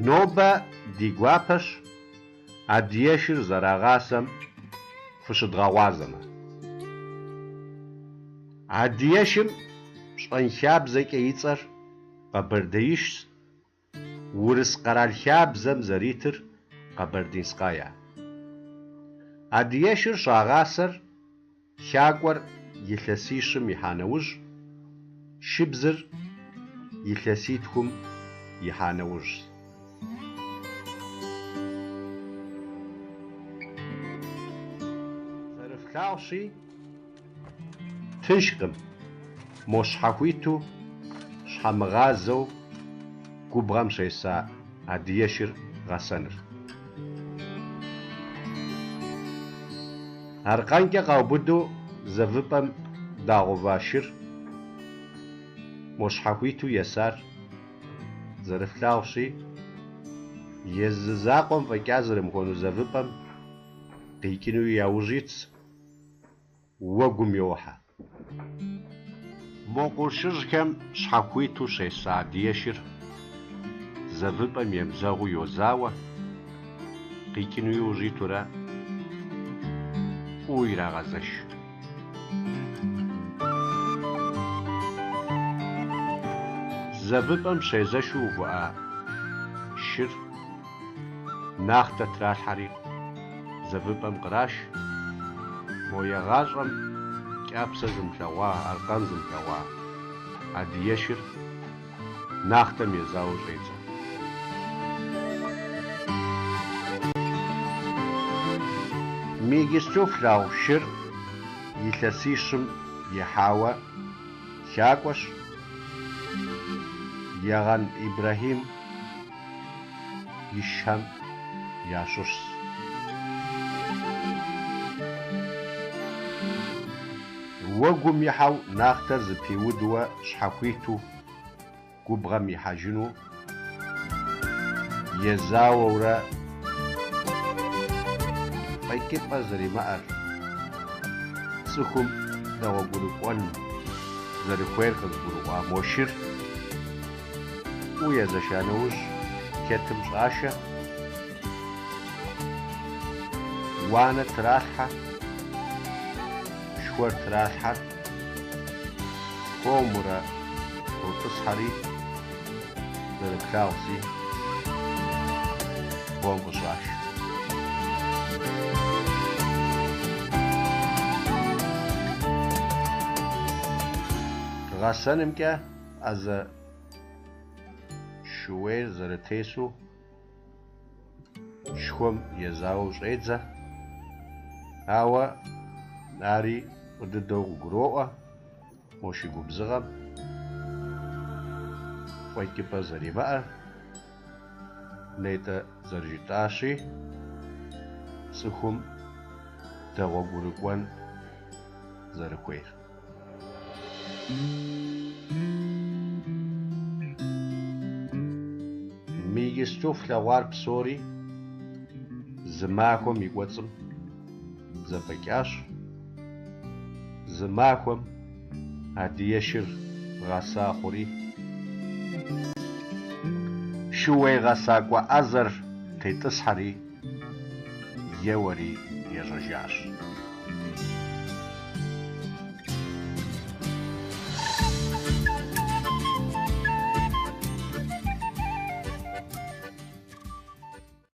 Nobe di guapeş ADIGEŞır Sэрагъасэм fışıdğağuazeme. ADIGEŞım ş'enxabzeç'e yits'er Kabardeyişs, Urıs qaralxabzem zeritır Kabardinskaya. ADIGEŞır ş'ağaser xak'uer yilhesişım yihaneuj, şıbzır yilhesitxum yihaneuj. Zerıflağşi tınşkım moşhahuitu şhamğazeu gubğam şeysa ADIGEŞır ghasenır. Arqanç'e qawbudu zevıp'em dağuvaşır moşhahuitu yesar zerıflağşi yezızaqom f'eç'azırım xonu zevıp'em qiyç'ınu yaujits vogum yoha. Moqurşıjxem şhahuitu şeysa ADIGEŞır zevıp'em yemzeğu yozaue qiyç'ınu yaujit'ure uyrağazeş. Zevıp'em şeyzeşu vu'a şır naxte tralhari zevıp'em qraş moyağaş'em k'apse zımlheğa arqan zımlheğa ADIGEŞır naxtem yezau ş'êdze. Migistuflau şır yilhesişım yihaue xak'ueş Yağan İbrahim yişhem yaşurs. Vogum yihav naxter zıpiudue şhahuitu gubğam yihajınu yezaure f'eç'ıp'e zerıma'er ts'ıxum değogurık'on zerıxuêyr khızgurık'a moşır uyezeşaneuj ketım ş'aşe wane tralhhe şxuer tralhher komure rot'ısheri zerıplhağzi bom khış'aş. Ghasenımç'e aze şuêyr zerıtêsu şxum yezau ş'êdze aue ari dıdeu guro'e moşigubzığem f'eç'ıp'e zerıma'er nêt'e zerıjıt'aşi ts'ıxum değogurık'on zerıxuêyr. Migistuflağuar psori zımaxuem yik'uets'ım zef'eç'aş, zımaxuem ADIGEŞır ghasaxhuri şuêy ghasak'ue 'ezer têt'ısheri yêueri yêjejjaş.